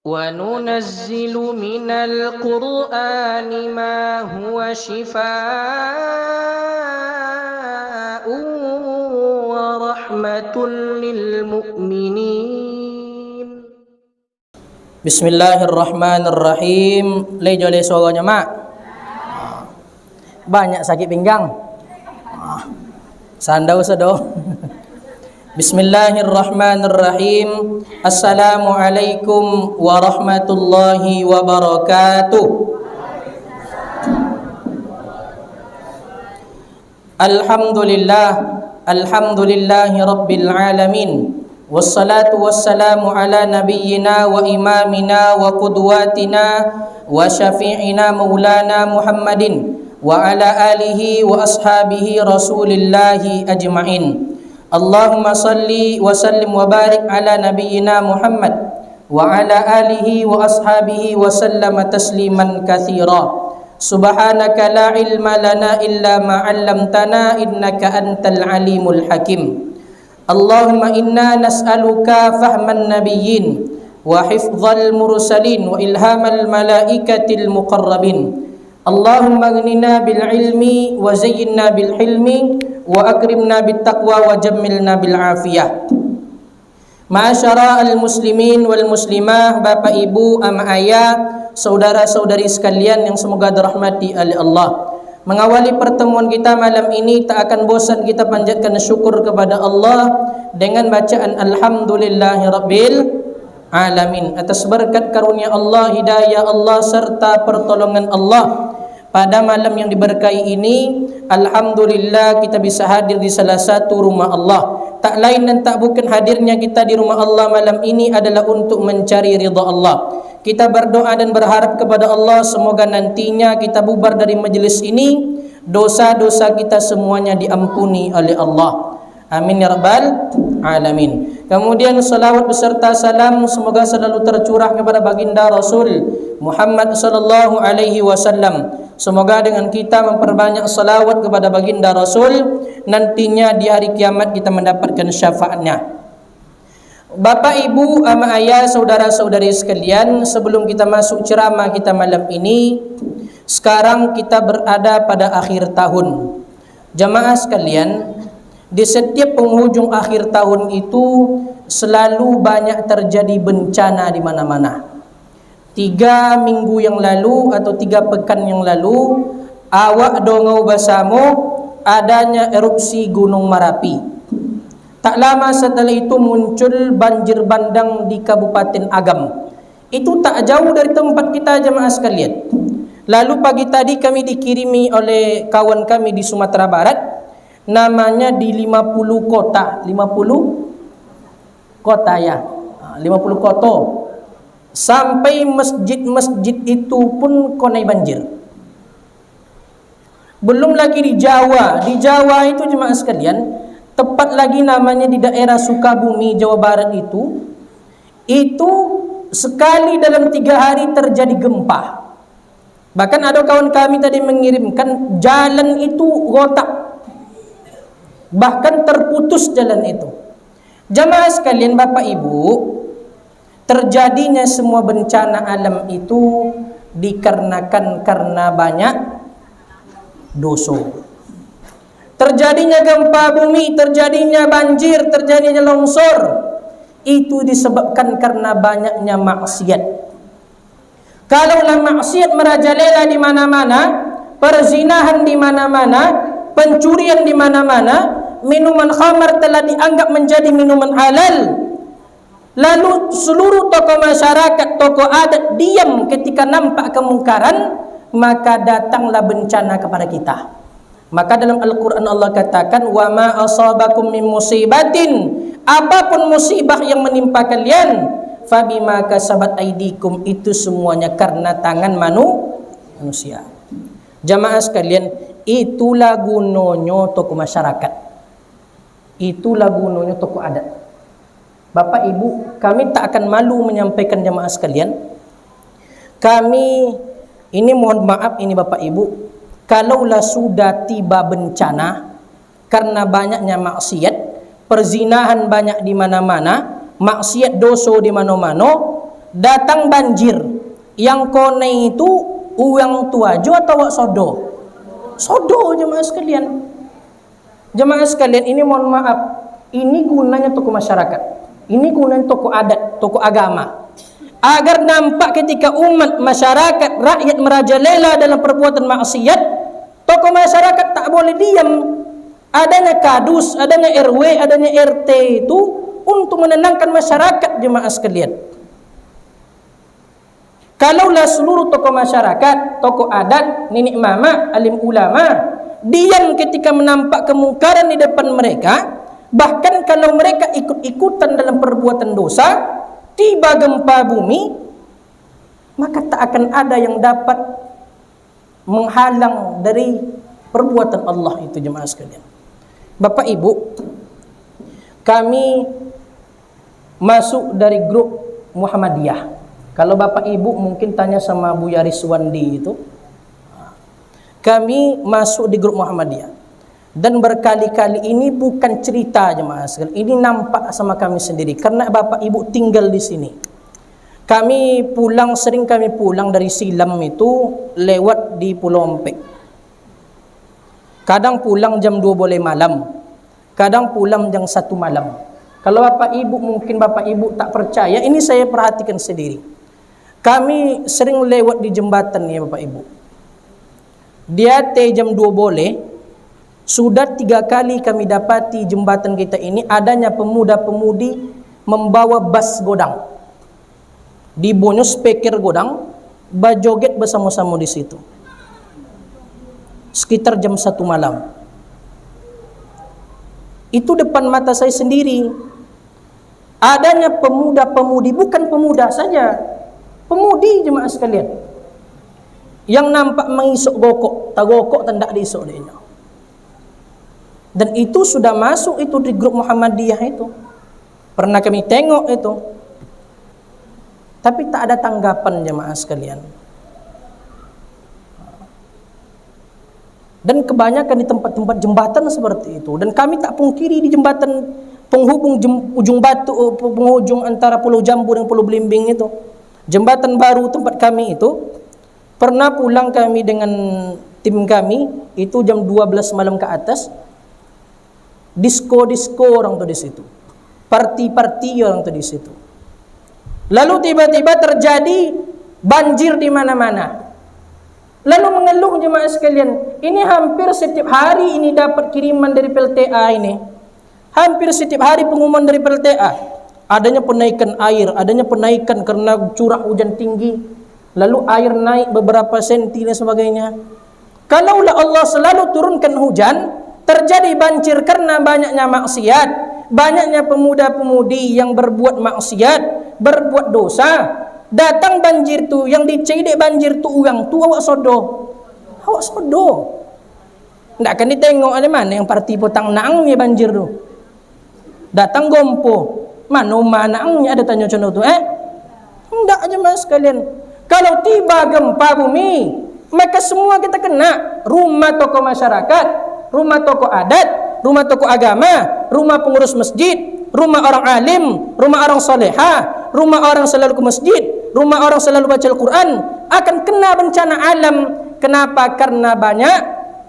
وننزل من القرآن ما هو شفاء ورحمة للمؤمنين. Bismillahirrahmanirrahim. Lejole suaranya mak. Banyak sakit pinggang. Sandau sedo. Bismillahirrahmanirrahim. Assalamualaikum warahmatullahi wabarakatuh. Alhamdulillahi rabbil alamin. Wassalatu wassalamu ala nabiyyina wa imamina wa qudwatina wa syafi'ina maulana Muhammadin wa ala alihi wa ashabihi rasulillahi ajma'in. Allahumma salli wa sallim wa barik ala nabiyyina Muhammad wa ala alihi wa ashabihi wa sallama tasliman katsira. Subhanaka la ilma lana illa ma 'allamtana innaka antal alimul hakim. Allahumma inna nas'aluka fahman nabiyyin wa hifdzal mursalin wa ilhamal malaikatil muqarrabin. Allahumma aghnina bil ilmi wa zayyinna bil hilmi wa akrimna bit taqwa wa jammilna bil afiyah. Ma'asyara al muslimin wal muslimah, bapak ibu, ama ayah, saudara-saudari sekalian yang semoga dirahmati oleh Allah. Mengawali pertemuan kita malam ini, tak akan bosan kita panjatkan syukur kepada Allah dengan bacaan Alhamdulillahirabbil alamin, atas berkat karunia Allah, hidayah Allah serta pertolongan Allah. Pada malam yang diberkahi ini, alhamdulillah kita bisa hadir di salah satu rumah Allah. Tak lain dan tak bukan hadirnya kita di rumah Allah malam ini adalah untuk mencari ridha Allah. Kita berdoa dan berharap kepada Allah semoga nantinya kita bubar dari majlis ini, dosa-dosa kita semuanya diampuni oleh Allah. Amin ya rabbal alamin. Kemudian salawat beserta salam semoga selalu tercurah kepada baginda Rasul Muhammad sallallahu alaihi wasallam. Semoga dengan kita memperbanyak salawat kepada baginda Rasul, nantinya di hari kiamat kita mendapatkan syafaatnya. Bapak, ibu, ama ayah, saudara-saudari sekalian, sebelum kita masuk ceramah kita malam ini, sekarang kita berada pada akhir tahun. Jamaah sekalian, di setiap penghujung akhir tahun itu selalu banyak terjadi bencana di mana-mana. 3 minggu yang lalu atau 3 pekan yang lalu, awak dongau bersama adanya erupsi Gunung Merapi. Tak lama setelah itu muncul banjir bandang di Kabupaten Agam. Itu tak jauh dari tempat kita, jemaah sekalian. Lalu pagi tadi kami dikirimi oleh kawan kami di Sumatera Barat, namanya di 50 kota, 50 kota ya, 50 kota. Sampai masjid-masjid itu pun konai banjir. Belum lagi di Jawa. Di Jawa itu jemaah sekalian, tepat lagi namanya di daerah Sukabumi, Jawa Barat itu sekali dalam 3 hari terjadi gempa. Bahkan ada kawan kami tadi mengirimkan jalan itu rotak, bahkan terputus jalan itu. Jamaah sekalian, bapak ibu, terjadinya semua bencana alam itu dikarenakan karena banyak dosa. Terjadinya gempa bumi, terjadinya banjir, terjadinya longsor, itu disebabkan karena banyaknya maksiat. Kalaulah maksiat merajalela di mana-mana, perzinahan di mana-mana, pencurian di mana-mana, minuman khamar telah dianggap menjadi minuman halal, lalu seluruh tokoh masyarakat, tokoh adat diam ketika nampak kemungkaran, maka datanglah bencana kepada kita. Maka dalam Al-Quran Allah katakan, wa ma asabakum min musibatin, apapun musibah yang menimpa kalian, fabima kasabat aidikum, itu semuanya karena tangan manusia. Jamaah sekalian, itulah gunanya tokoh masyarakat, itulah gunanya tokoh adat. Bapak ibu, kami tak akan malu menyampaikan jamaah sekalian, kami ini mohon maaf ini bapak ibu, kalaulah sudah tiba bencana karena banyaknya maksiat, perzinahan banyak di mana-mana, maksiat dosa di mana-mana, datang banjir, yang kone itu uang tua jo atau wak sodo? Sodo, jemaah sekalian. Jemaah sekalian, ini mohon maaf, ini gunanya tokoh masyarakat, ini gunanya tokoh adat, tokoh agama, agar nampak ketika umat masyarakat rakyat merajalela dalam perbuatan maksiat, tokoh masyarakat tak boleh diam. Adanya kadus, adanya RW, adanya RT itu untuk menenangkan masyarakat, jemaah sekalian. Kalaulah seluruh tokoh masyarakat, tokoh adat, nenek mama, alim ulama diam ketika menampak kemungkaran di depan mereka, bahkan kalau mereka ikut-ikutan dalam perbuatan dosa, tiba gempa bumi, maka tak akan ada yang dapat menghalang dari perbuatan Allah itu, jemaah sekalian. Bapak Ibu, kami masuk dari grup Muhammadiyah. Kalau Bapak Ibu mungkin tanya sama Buya Riswandi itu, kami masuk di grup Muhammadiyah. Dan berkali-kali ini bukan cerita, jemaah sekalian, ini nampak sama kami sendiri karena Bapak Ibu tinggal di sini. Kami pulang, sering kami pulang dari Silam itu lewat di Pulau Ompek. Kadang pulang jam 12 malam, kadang pulang jam 1 malam. Kalau Bapak Ibu mungkin Bapak Ibu tak percaya, ini saya perhatikan sendiri. Kami sering lewat di jembatan ya Bapak Ibu. Dia jam 12, sudah 3 kali kami dapati jembatan kita ini adanya pemuda-pemudi membawa bas godang. Di bonus speaker godang, bajoget bersama-sama di situ. Sekitar jam 1 malam. Itu depan mata saya sendiri. Adanya pemuda-pemudi, bukan pemuda saja, pemudi jemaah sekalian, yang nampak mengisok gokok, tak gokok tak diisok dia. Dan itu sudah masuk itu di grup Muhammadiyah itu. Pernah kami tengok itu. Tapi tak ada tanggapan jemaah sekalian. Dan kebanyakan di tempat-tempat jembatan seperti itu. Dan kami tak pungkiri di jembatan penghubung ujung batu, penghujung antara Pulau Jambu dan Pulau Belimbing itu, jembatan baru tempat kami itu, pernah pulang kami dengan tim kami itu jam 12 malam ke atas. Disko orang tuh di situ, party orang tuh di situ. Lalu tiba-tiba terjadi banjir di mana-mana. Lalu mengeluh jemaah sekalian, ini hampir setiap hari ini dapat kiriman dari PLTA ini. Hampir setiap hari pengumuman dari PLTA. Adanya penaikan air, adanya penaikan karena curah hujan tinggi. Lalu air naik beberapa senti dan sebagainya. Kalaulah Allah selalu turunkan hujan, terjadi banjir karena banyaknya maksiat, banyaknya pemuda-pemudi yang berbuat maksiat, berbuat dosa. Datang banjir tu, yang dicedek banjir tu orang tu awak sodo. Awak sodo. Ndak akan ditengok ada mana yang parti potang naangnya banjir tu. Datang gompo, mana naangnya ada tanya contoh tu Ndak aja mas sekalian. Kalau tiba gempa bumi, maka semua kita kena. Rumah tokoh masyarakat, rumah tokoh adat, rumah tokoh agama, rumah pengurus masjid, rumah orang alim, rumah orang soleha, rumah orang selalu ke masjid, rumah orang selalu baca Al-Quran, akan kena bencana alam. Kenapa? Karena banyak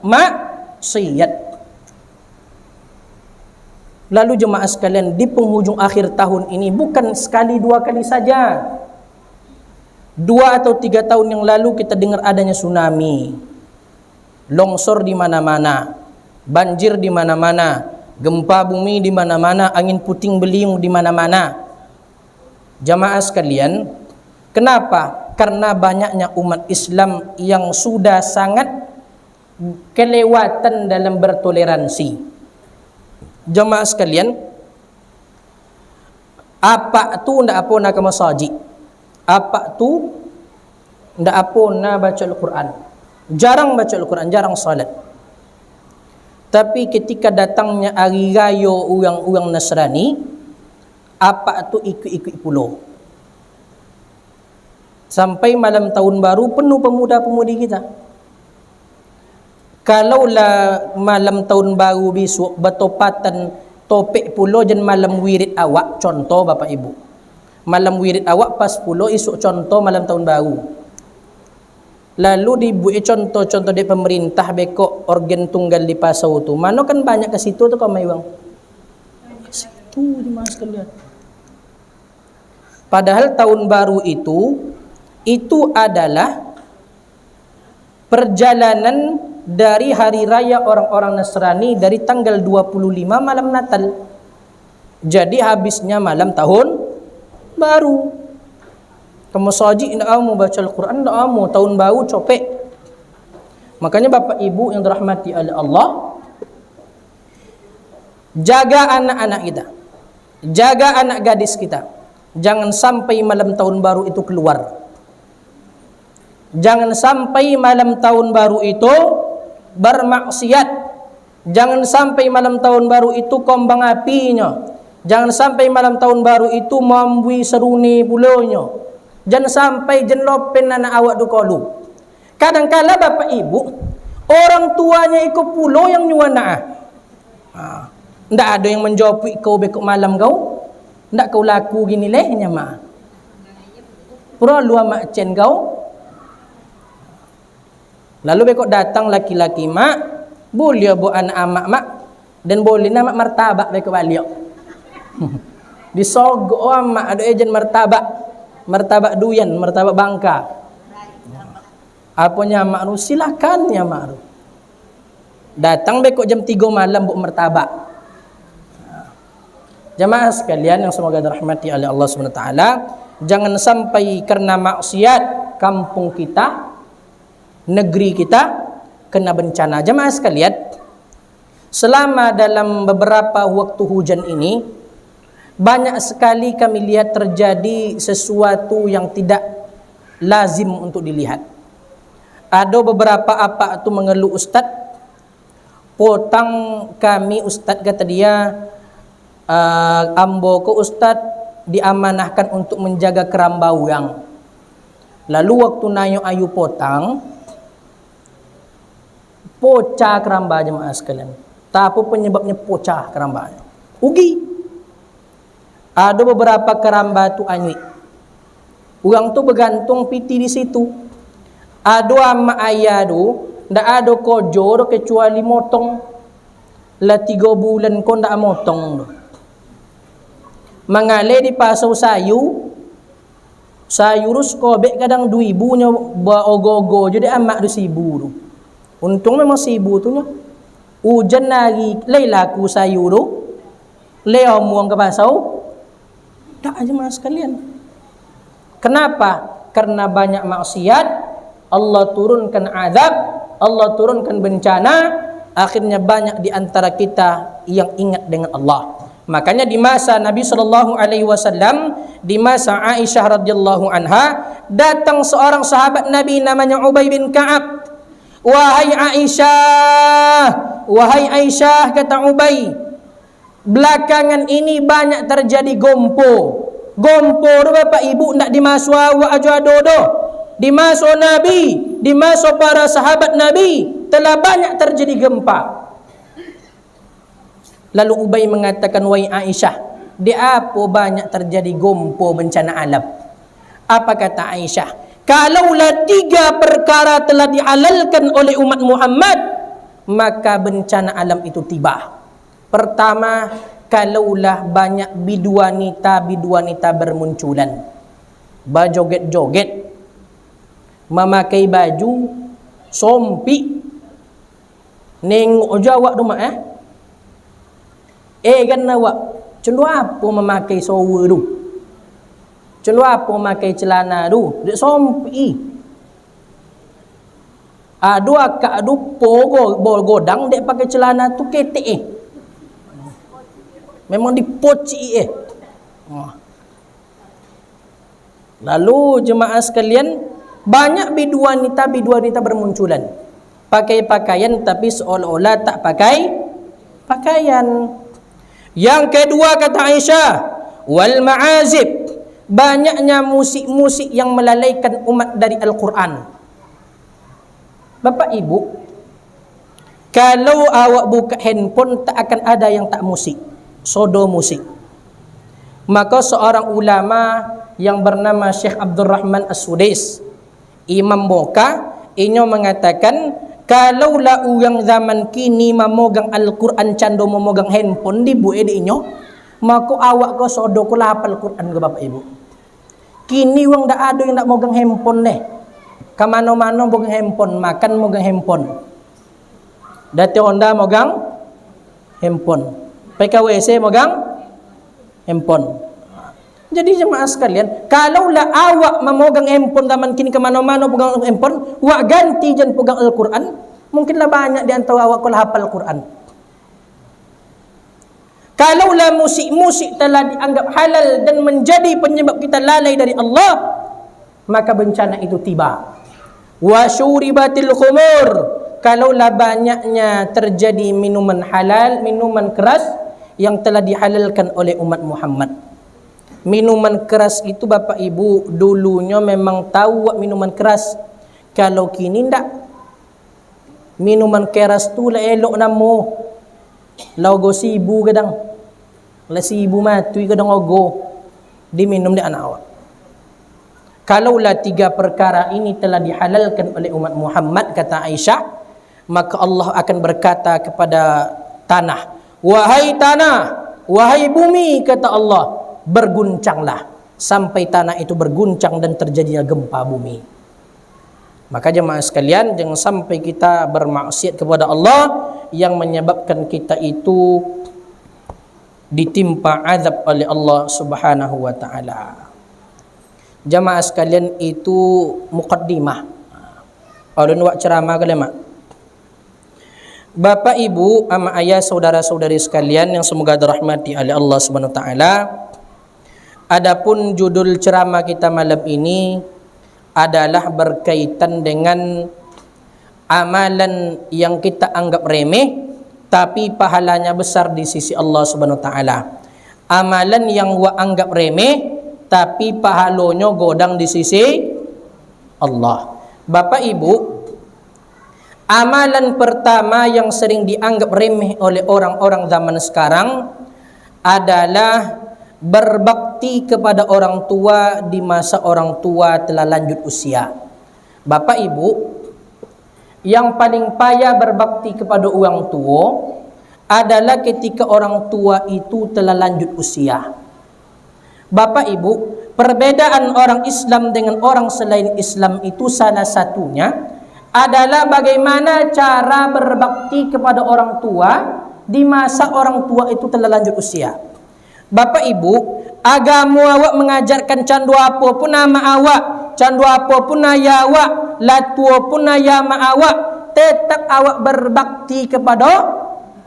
maksiat. Lalu jemaah sekalian, di penghujung akhir tahun ini, bukan sekali 2 kali saja, 2 atau 3 tahun yang lalu kita dengar adanya tsunami, longsor di mana-mana, banjir di mana-mana, gempa bumi di mana-mana, angin puting beliung di mana-mana. Jamaah sekalian, kenapa? Karena banyaknya umat Islam yang sudah sangat kelewatan dalam bertoleransi. Jamaah sekalian, apa tu ndak apa nak ke masjid, apa tu ndak apa nak baca Al-Quran, jarang baca Al-Quran, jarang salat. Tapi ketika datangnya hari raya orang-orang Nasrani, apa tu ikut-ikut pulau. Sampai malam tahun baru penuh pemuda-pemudi kita. Kalaulah malam tahun baru besok bertopatan topik pulau dan malam wirid awak, contoh Bapak Ibu, Malam wirid awak pas 10 esok contoh malam tahun baru. Lalu dibuat contoh-contoh dari pemerintah bekok organ tunggal di pasau tu. Mana kan banyak ke situ tu kau mai bang. Ke situ di mas kalian. Padahal tahun baru itu adalah perjalanan dari hari raya orang-orang Nasrani dari tanggal 25 malam Natal. Jadi habisnya malam tahun baru. Kamu saji indah mau baca Al-Quran, indah mau tahun baru copek. Makanya bapak ibu yang dirahmati oleh Allah, jaga anak-anak kita, jaga anak gadis kita. Jangan sampai malam tahun baru itu keluar. Jangan sampai malam tahun baru itu bermaksiat. Jangan sampai malam tahun baru itu kombang apinya. Jangan sampai malam tahun baru itu mambui seruni pulonya. Jangan sampai jenlopen anak awak dukolu. Kadang-kala bapak ibu, orang tuanya ikut pulo yang nyuana. Ndak ada yang menjawab kau bekok malam kau. Ndak kau laku gini lehnya mak. Pura luar mak cen kau. Lalu bekok datang laki-laki mak, boleh buat anak amak mak dan boleh nama martabak bekok balik. Disogok mak ada ejen martabak. Martabak duyan, martabak bangka. Apanya mak ru silakan ya mak ru. Datang bekok jam 3 malam buat martabak. Jamaah sekalian yang semoga dirahmati oleh Allah Subhanahu wa taala, jangan sampai karena maksiat kampung kita, negeri kita kena bencana. Jamaah sekalian, selama dalam beberapa waktu hujan ini banyak sekali kami lihat terjadi sesuatu yang tidak lazim untuk dilihat. Ada beberapa apa itu mengeluh ustaz, potang kami ustaz kata dia, ambo ke ustaz diamanahkan untuk menjaga kerambau yang. Lalu waktu nayo ayu potang, pocah keramba jemaah sekalian. Tapi penyebabnya pocah kerambanya. Ugi. Ada beberapa keramba tu anyui. Orang tu bergantung piti di situ. Ada ama ayah tu, ndak ada kojo kecuali motong. Lah 3 bulan kau ndak motong. Mangale di pasau sayurus kobek kadang 2,000 nya ba ogo-ogo jadi amak 2,000 tu. Untung memang 1,000 tu nya. Hujan lagi, lei laku sayur tu. Lei omuang ke pasau. Tak aja mas sekalian. Kenapa? Karena banyak maksiat, Allah turunkan azab, Allah turunkan bencana, akhirnya banyak di antara kita yang ingat dengan Allah. Makanya di masa Nabi SAW, di masa Aisyah radhiyallahu anha, datang seorang sahabat Nabi namanya Ubay bin Ka'ab. Wahai Aisyah, kata Ubay, belakangan ini banyak terjadi gompo. Gompo tu bapak ibu nak dimasuk awak aja dodo. Dimasuk Nabi, dimasuk para sahabat Nabi telah banyak terjadi gempa. Lalu Ubay mengatakan, wahai Aisyah, di apa banyak terjadi gompo bencana alam? Apa kata Aisyah? Kalaulah 3 perkara telah dihalalkan oleh umat Muhammad, maka bencana alam itu tiba. Pertama, kalaulah banyak biduanita bermunculan, berjoget-joget, memakai baju sompi, nengok jawab rumah kan awak cendu apa memakai sower tu, cendu apa memakai celana tu, dek sompi. Adu akak adu bol godang dek pakai celana tu ketek memang dipoci Lalu jemaah sekalian, banyak biduanita bermunculan, pakai pakaian tapi seolah-olah tak pakai pakaian. Yang kedua kata Aisyah, wal ma'azib, banyaknya musik-musik yang melalaikan umat dari Al-Quran. Bapak ibu, kalau awak buka handphone tak akan ada yang tak musik. Sodo musik. Maka seorang ulama yang bernama Syekh Abdul Rahman As-Sudais, Imam Moka, inyo mengatakan kalaulah orang zaman kini memegang Al-Quran cando memegang handphone di bue di inyo, maka awak ko sodo ko hafal Quran ke Bapak Ibu. Kini wong dak ada yang dak megang handphone deh. Kamano-mano megang handphone, makan megang handphone. Dati onda megang handphone. PKWC megang handphone. Jadi jemaah sekalian, kalaulah awak memegang handphone zaman kini kemana-mana pegang handphone, wak ganti jan pegang Al-Quran, mungkinlah banyak di antara awak kalau hafal Quran. Kalaulah musik-musik telah dianggap halal dan menjadi penyebab kita lalai dari Allah, maka bencana itu tiba. Wa syuribatil khumur, kalaulah banyaknya terjadi minuman halal, minuman keras yang telah dihalalkan oleh umat Muhammad. Minuman keras itu Bapak Ibu dulunya memang tahu minuman keras. Kalau kini ndak. Minuman keras tu lah elok namo. Logo sibu kadang. Lah sibu matui kadang ogo. Diminum di anak awak. Kalaulah 3 perkara ini telah dihalalkan oleh umat Muhammad, kata Aisyah, maka Allah akan berkata kepada tanah, wahai tanah, wahai bumi, kata Allah, berguncanglah, sampai tanah itu berguncang dan terjadinya gempa bumi. Maka jemaah sekalian, jangan sampai kita bermaksiat kepada Allah yang menyebabkan kita itu ditimpa azab oleh Allah Subhanahu wa taala. Jemaah sekalian, itu muqaddimah. Ulun wak ceramah kali mak. Bapak Ibu, ama ayah, saudara-saudari sekalian yang semoga dirahmati oleh Allah Subhanahu wa taala. Adapun judul ceramah kita malam ini adalah berkaitan dengan amalan yang kita anggap remeh tapi pahalanya besar di sisi Allah Subhanahu wa taala. Amalan yang wa anggap remeh tapi pahalanya godang di sisi Allah. Bapak Ibu, amalan pertama yang sering dianggap remeh oleh orang-orang zaman sekarang adalah berbakti kepada orang tua di masa orang tua telah lanjut usia. Bapak Ibu, yang paling payah berbakti kepada orang tua adalah ketika orang tua itu telah lanjut usia. Bapak Ibu, perbedaan orang Islam dengan orang selain Islam itu salah satunya adalah bagaimana cara berbakti kepada orang tua di masa orang tua itu telah lanjut usia. Bapak Ibu, agama awak mengajarkan candu apa pun nama awak, candu apa pun naya awak, latua pun naya ma awak, tetap awak berbakti kepada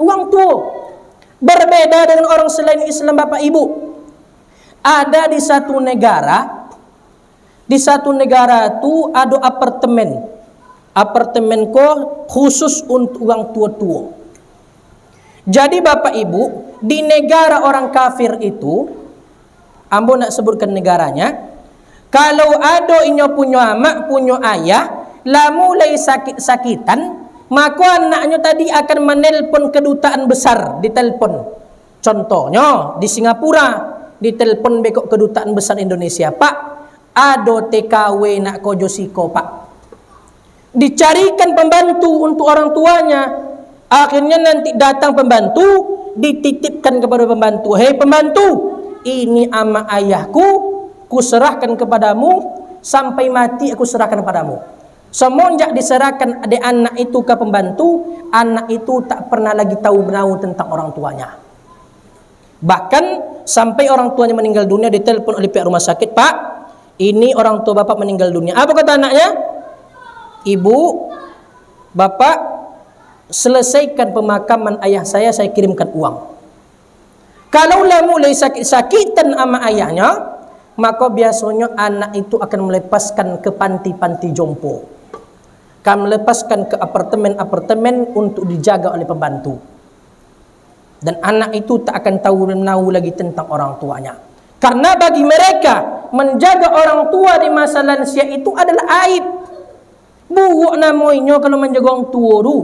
orang tua. Berbeda dengan orang selain Islam Bapak Ibu. Ada di satu negara tu ada apartemen. Apartemen ko khusus untuk orang tua-tua. Jadi Bapak Ibu, di negara orang kafir itu, ambo nak sebutkan negaranya, kalau ada inyo punya amak, punya ayah, lah mulai sakit-sakitan, maka anaknya tadi akan menelpon kedutaan besar di telpon. Contohnya di Singapura, di telpon bekok kedutaan besar Indonesia, Pak, ada TKW nak kojosiko Pak. Dicarikan pembantu untuk orang tuanya. Akhirnya nanti datang pembantu, dititipkan kepada pembantu, hei pembantu, ini ama ayahku, ku serahkan kepadamu, sampai mati aku serahkan kepadamu. Semenjak diserahkan adik anak itu ke pembantu, anak itu tak pernah lagi tahu menau tentang orang tuanya. Bahkan sampai orang tuanya meninggal dunia, ditelepon oleh pihak rumah sakit, Pak, ini orang tua bapak meninggal dunia. Apa kata anaknya? Ibu, bapak, selesaikan pemakaman ayah saya kirimkan uang. Kalaulah mulai sakit-sakitan sama ayahnya, maka biasanya anak itu akan melepaskan ke panti-panti jompo, akan melepaskan ke apartemen-apartemen untuk dijaga oleh pembantu. Dan anak itu tak akan tahu lagi tentang orang tuanya. Karena bagi mereka, menjaga orang tua di masa lansia itu adalah aib. Buruk namanya kalau menjaga orang tua tu.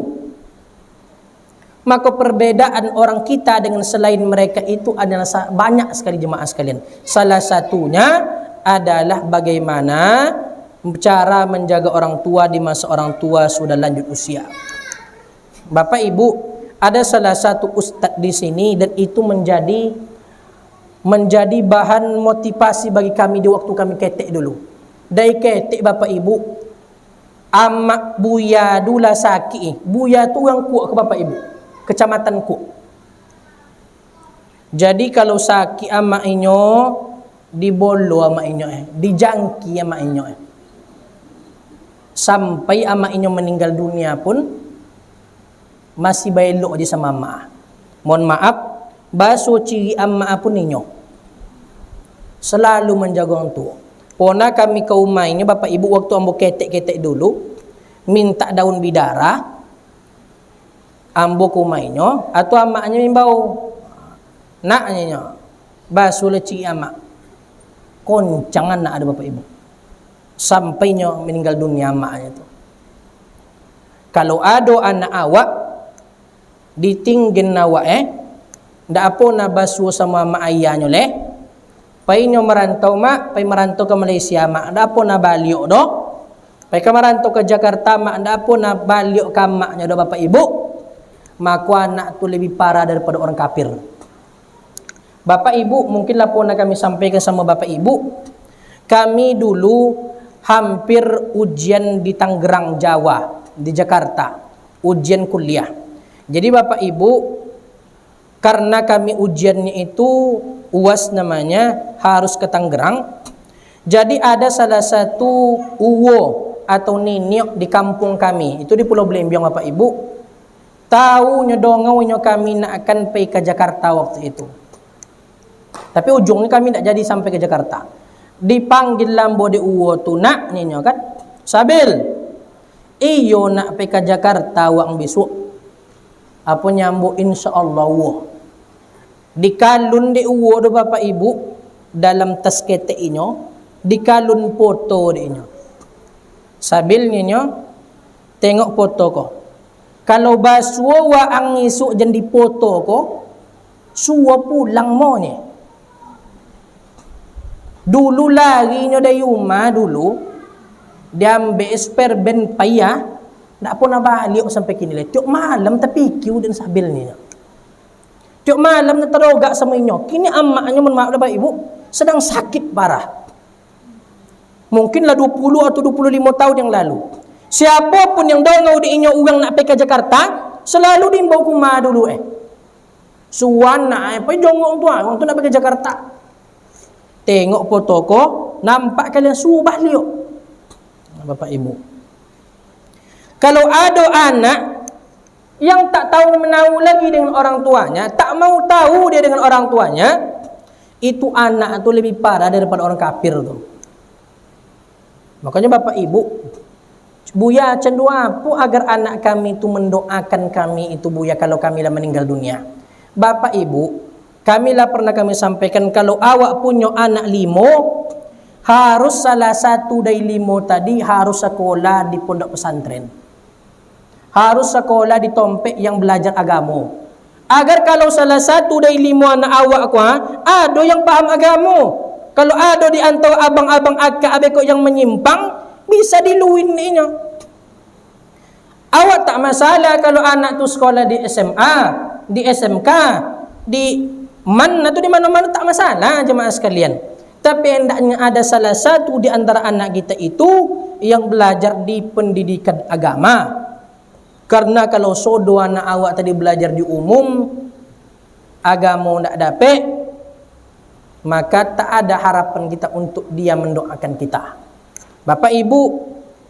Maka perbedaan orang kita dengan selain mereka itu adalah banyak sekali jemaah sekalian. Salah satunya adalah bagaimana cara menjaga orang tua di masa orang tua sudah lanjut usia. Bapak Ibu, ada salah satu ustaz di sini dan itu menjadi bahan motivasi bagi kami di waktu kami ketek dulu. Dari ketek Bapak Ibu, amak buya dula sakit. Buya tu yang kuat ke Bapak Ibu, kecamatan ku. Jadi kalau sakit amak inyo, dibolo amak inyo dijangki amak inyo sampai amak inyo meninggal dunia pun masih bailok je sama amak. Mohon maaf, baso ciri amak pun inyo selalu menjaga orang tua. Pona kami ke rumah ini Bapak Ibu waktu ambo ketek-ketek dulu minta daun bidara, ambo ke rumah inyo atau amaknya mimbau naknya nyo baso le ciri amak koncangan nak ada Bapak Ibu sampai nyo meninggal dunia maknya tu. Kalau ada anak awak ditinggen awak ndak apa na basuh sama mak ayahnya leh pai nyo merantau mak, pai merantau ke Malaysia mak ndak apa na baliok do, pai ke merantau ke Jakarta mak ndak apa na baliok ke maknya do Bapak Ibu. Maka anak tu lebih parah daripada orang kafir. Bapak Ibu, mungkinlah pernah kami sampaikan sama Bapak Ibu, kami dulu hampir ujian di Tangerang, Jawa, di Jakarta, ujian kuliah. Jadi Bapak Ibu, karena kami ujiannya itu UAS namanya, harus ke Tangerang. Jadi ada salah satu uwo atau niniok di kampung kami, itu di Pulau Blembiang Bapak Ibu, tahu nyodongau nyo kami nak akan pergi ke Jakarta waktu itu. Tapi ujungnya kami tidak jadi sampai ke Jakarta. Dipanggil lambo de uwo tu nak nyo kan, Sabil, iyo nak pergi ke Jakarta wang besok. Apa nyambo insyaallah wo. Dikalun de uwo do Bapak Ibu dalam tas ketek inyo, dikalun foto de inyo. Sabil nyo tengok foto ko. Kalau basuh wa ang isuk jen di foto ko, suwa pulang mo ni. Dulu lagi nyo dari rumah dulu, dia ambil esper ben payah, tak pun nak balik sampai kini le. Tiap malam tapi kiu dan Sabil ni. Tiap malam nak terogak sama inyo. Kini amaknya mohon maaf Bapak Ibu sedang sakit parah. Mungkinlah 20 atau 25 tahun yang lalu. Siapapun yang dongau di inyo orang nak pergi ke Jakarta, selalu diimbau kumah dulu Suan nak apa jongong tu orang tu nak pergi ke Jakarta. Tengok foto ko, nampak kalian subah liuk. Bapak Ibu. Kalau ada anak yang tak tahu menahu lagi dengan orang tuanya, tak mau tahu dia dengan orang tuanya, itu anak tu lebih parah daripada orang kafir tu. Makanya Bapak Ibu, Buya cenderung apa agar anak kami itu mendoakan kami itu Buya kalau kami lah meninggal dunia. Bapak Ibu, kami lah pernah kami sampaikan kalau awak punya anak 5, harus salah satu dari 5 tadi harus sekolah di pondok pesantren. Harus sekolah di tompek yang belajar agama. Agar kalau salah satu dari 5 anak awak ada yang paham agama. Kalau ada di antara abang-abang akak abekok yang menyimpang, bisa diluin ninya. Awak tak masalah kalau anak tu sekolah di SMA, di SMK, di mana tu di mana-mana tak masalah jemaah sekalian. Tapi hendaknya ada salah satu di antara anak kita itu yang belajar di pendidikan agama. Karena kalau sodo anak awak tadi belajar di umum, agama tak dapat, maka tak ada harapan kita untuk dia mendoakan kita. Bapak Ibu,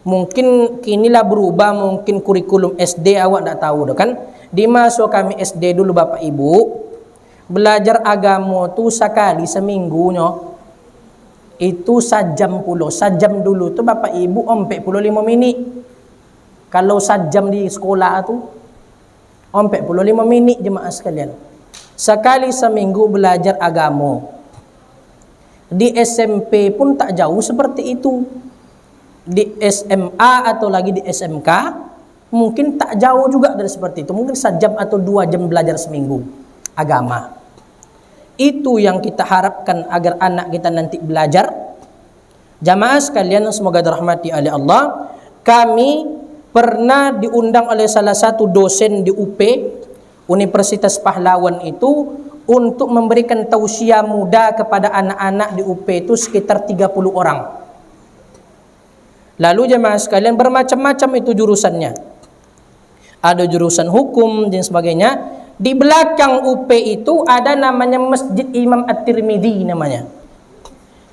mungkin kinilah berubah, mungkin kurikulum SD awak tak tahu kan. Di masa kami SD dulu Bapak Ibu, belajar agama tu sekali seminggu itu sajam puluh. Sajam dulu tu Bapak Ibu 45 minit. Kalau sajam di sekolah tu 45 minit jemaah sekalian. Sekali seminggu belajar agama. Di SMP pun tak jauh seperti itu. Di SMA atau lagi di SMK Mungkin tak jauh juga dari seperti itu. Mungkin 1 jam atau 2 jam belajar seminggu agama. Itu yang kita harapkan agar anak kita nanti belajar. Jamaah sekalian semoga dirahmati oleh Allah. Kami pernah diundang oleh salah satu dosen di UP, Universitas Pahlawan itu, untuk memberikan tausiah muda kepada anak-anak di UP itu sekitar 30 orang. Lalu jemaah sekalian bermacam-macam itu jurusannya. Ada jurusan hukum dan sebagainya. Di belakang UP itu ada namanya Masjid Imam At-Tirmidzi namanya.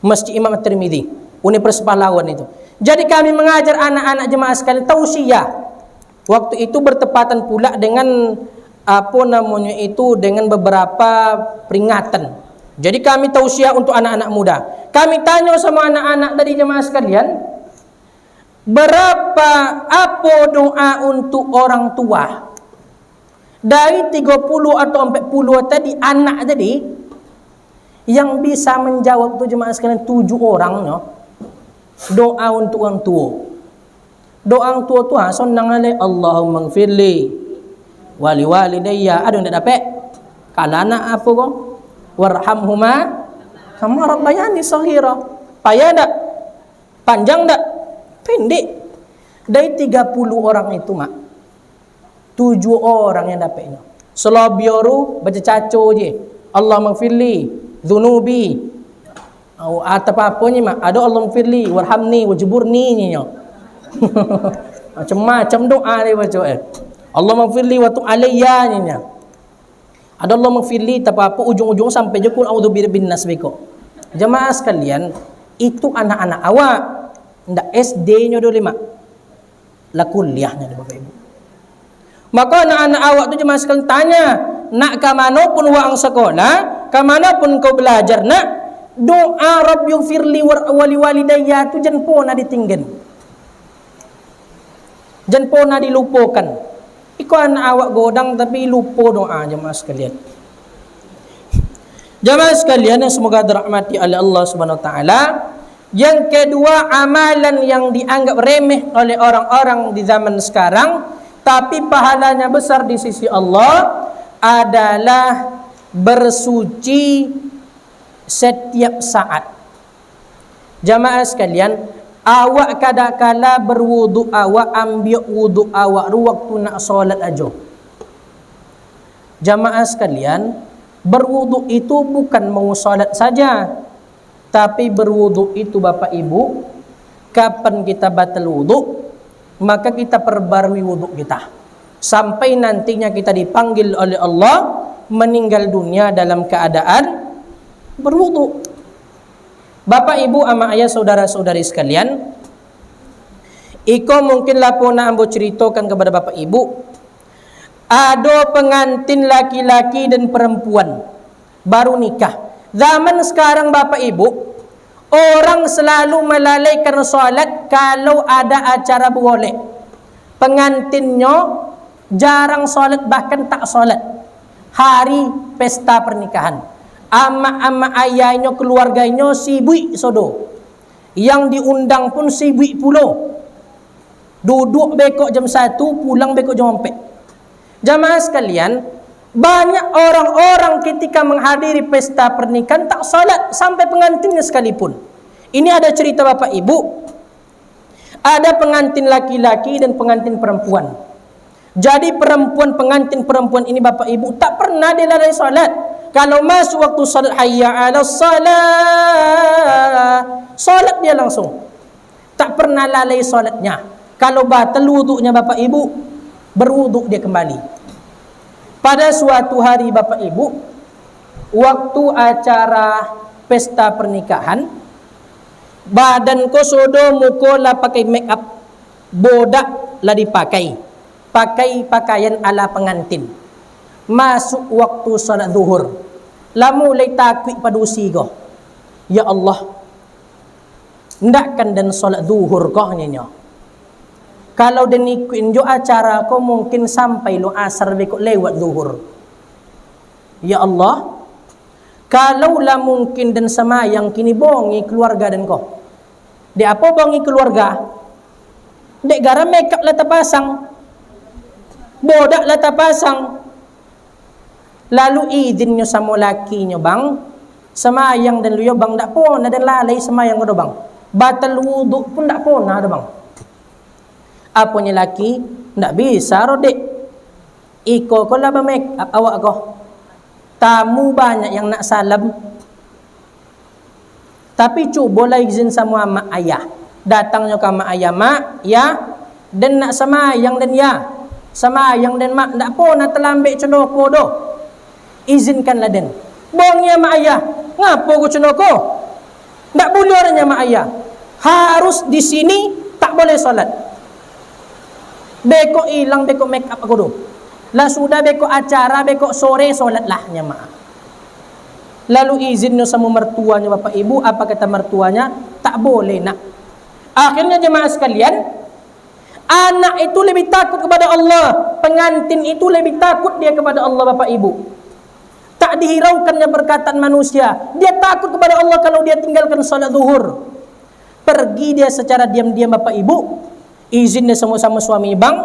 Masjid Imam At-Tirmidzi, Universitas Pahlawan itu. Jadi kami mengajar anak-anak jemaah sekalian tausiah. Waktu itu bertepatan pula dengan dengan beberapa peringatan. Jadi kami tausiah untuk anak-anak muda. Kami tanya sama anak-anak dari jemaah sekalian, apa doa untuk orang tua? Dari 30 atau 40 tadi anak tadi yang bisa menjawab tu jemaah sekalian 7 orang no. Doa untuk orang tua. Doa orang tua tu senang ale, Allahumma ighfirli wali walidayya. Ada ndak dapat? Kalau anak apa kau? Warhamhuma kama rabbayani shaghira. Payah dak? Panjang dak? Pendek. Dari 30 orang itu mak, 7 orang yang dapatnya. Selabioru baca caco je. Allahumma ighfirli dzunubi. Apa ni mak? Ada Allahumma ighfirli warhamni wajburni nya. Macam-macam doa dia baca. Allahumma ighfirli wa tub alayya nya. Ada Allahumma ighfirli tak apa ujung-ujung sampai je kul a'udzu birabbin nas biko. Jemaah sekalian, itu anak-anak awak. Ndak SD-nya dulu mak. La kuliahnya Bapak Ibu. Maka anak-anak awak tu jemaah sekalian tanya, nak ke mana pun wang sekolah, ke mana pun kau belajar nak, doa rabbighfirli wali walidayya tu jangan pernah ditinggal. Jangan pernah dilupakan. Iko anak awak godang tapi lupa doa jemaah sekalian. Jemaah sekalian yang semoga dirahmati oleh Allah Subhanahu wa taala. Yang kedua, amalan yang dianggap remeh oleh orang-orang di zaman sekarang tapi pahalanya besar di sisi Allah adalah bersuci setiap saat. Jamaah sekalian, awak kadang-kala berwuduk, awak ambil wuduk awak waktu nak solat aja. Jamaah sekalian, berwuduk itu bukan mau solat saja, tapi berwuduk itu Bapak Ibu, kapan kita batal wuduk, maka kita perbarui wuduk kita. Sampai nantinya kita dipanggil oleh Allah meninggal dunia dalam keadaan berwuduk. Bapak Ibu, ama ayah, saudara-saudari sekalian, iko mungkinlah pernah ambo ceritakan kepada Bapak Ibu, ada pengantin laki-laki dan perempuan baru nikah. Zaman sekarang Bapak Ibu, orang selalu melalaikan solat kalau ada acara boleh. Pengantinnya jarang solat, bahkan tak solat hari pesta pernikahan. Ama-ama ayahnya, keluarganya sibuk sodo. Yang diundang pun sibuk pula. Duduk bekok jam 1, pulang bekok jam 4. Jamaah sekalian, banyak orang-orang ketika menghadiri pesta pernikahan tak salat sampai pengantinnya sekalipun. Ini ada cerita Bapak Ibu. Ada pengantin laki-laki dan pengantin perempuan. Jadi pengantin perempuan ini Bapak Ibu tak pernah dia lalai salat. Kalau masuk waktu salat hayya 'alas salat, salat dia langsung. Tak pernah lalai salatnya. Kalau batal wuduknya Bapak Ibu, berwuduk dia kembali. Pada suatu hari Bapak Ibu, waktu acara pesta pernikahan, badan ko sodo muko la pakai make up, bodak lah dipakai, pakai pakaian ala pengantin. Masuk waktu salat zuhur, la mulai takwi pada usigo. Ya Allah, ndakkan dan salat zuhur kau nyenyo. Kalau dan ikutin jo acara kau mungkin sampai lo asar bekok lewat zuhur. Ya Allah, kalau lah mungkin dan semayang kini bongi keluarga dan kau. Dek apa bongi keluarga? Dek garam makeup lah terpasang. Bodak lah tak pasang. Lalu izin nyo sama laki nyo bang, semayang dan luyo bang, tak pun ada lalai semayang ko bang. Batal wudu pun tak pun ada bang. Apanya laki, tak bisa rodek. Iko ko lah make up awak ko. Tamu banyak yang nak salam. Tapi cubalah izin sama mak ayah. Datangnya ke mak ayah, mak, ya, dan nak semayang dan ya. Semayang dan mak, tak pun nak terlambat cenoko doh. Izinkanlah den. Bongnya mak ayah, ngapo ko cenoko? Tak boleh orangnya mak ayah. Harus di sini tak boleh solat. Beko hilang, beko make up aku doh. Lah sudah beko acara, beko sore solat lahnya mak. Lalu izinnya sama mertuanya bapak ibu, apa kata mertuanya? Tak boleh nak. Akhirnya jemaah sekalian, anak itu lebih takut kepada Allah, pengantin itu lebih takut dia kepada Allah bapak ibu. Tak dihiraukannya perkataan manusia, dia takut kepada Allah kalau dia tinggalkan salat zuhur. Pergi dia secara diam-diam bapak ibu, izinnya sama-sama suami bang,